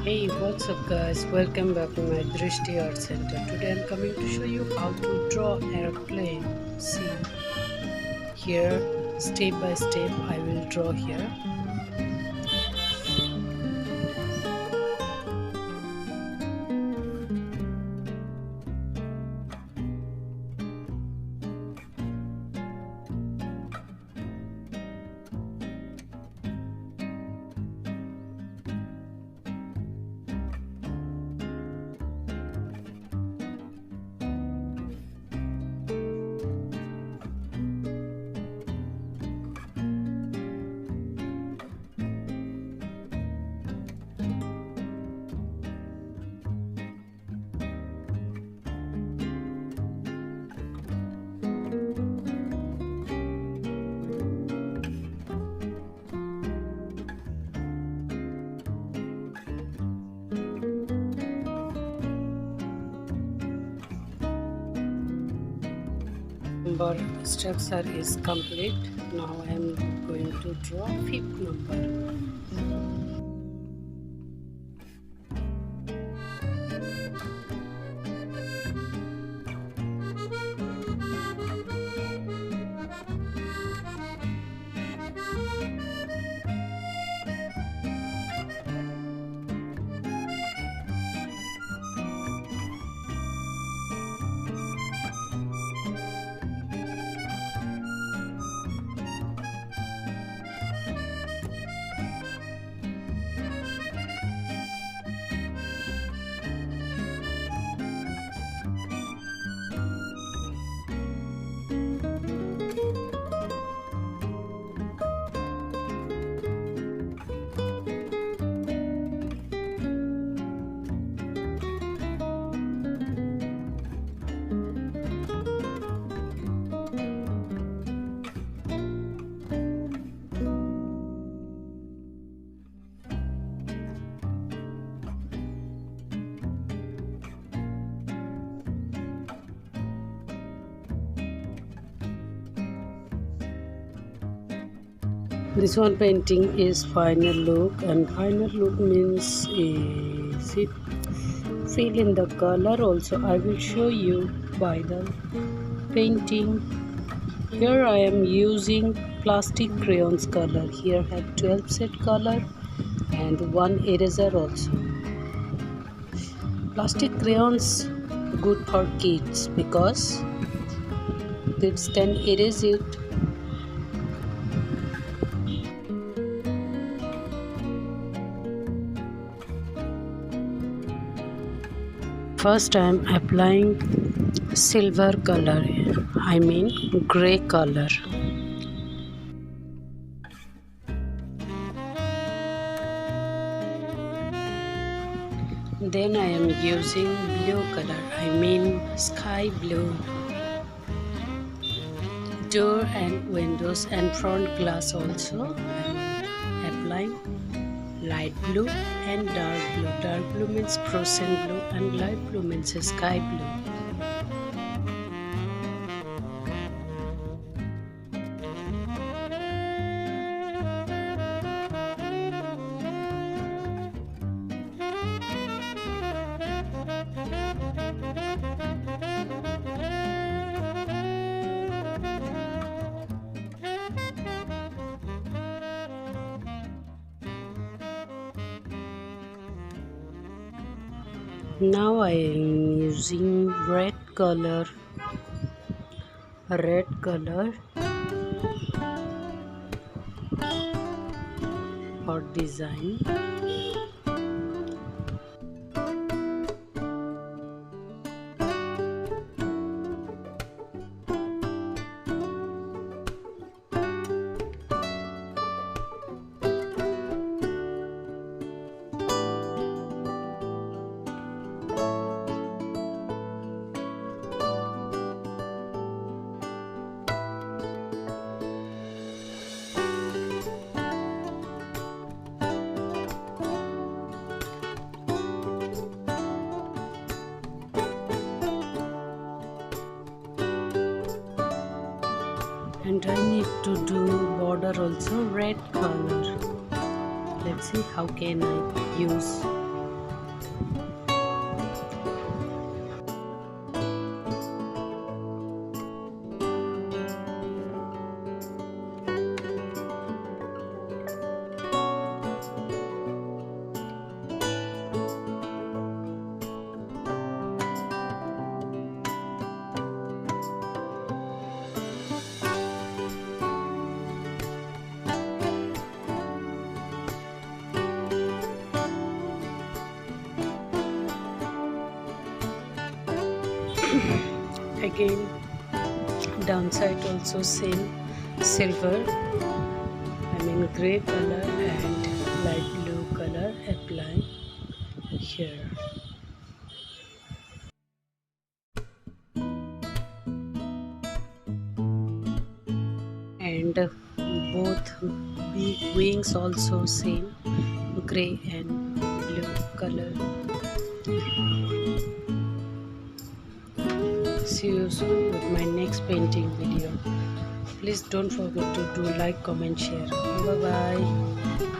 Hey, what's up guys? Welcome back to my Drishti Art Center. Today I'm coming to show you how to draw airplane. See here, step by step I will draw here. Number structure is complete. Now I am going to draw fifth number. This one painting is final look, and final look means fill in the color. Also I will show you by the painting. Here I am using plastic crayons color. Here I have 12 set color and one eraser also. Plastic crayons good for kids because kids can erase it. First I am applying silver color, I mean gray color. Then I am using blue color, I mean sky blue. Door and windows and front glass also I am applying light blue and dark blue. Dark blue means frozen blue and light blue means sky blue. Now I am using red color for design. And I need to do border also red color. Let's see how can I use Again, downside also same, silver, gray color and light blue color apply here. And both wings also same, gray and blue color. See you soon with my next painting video. Please don't forget to do like, comment, share. Bye bye.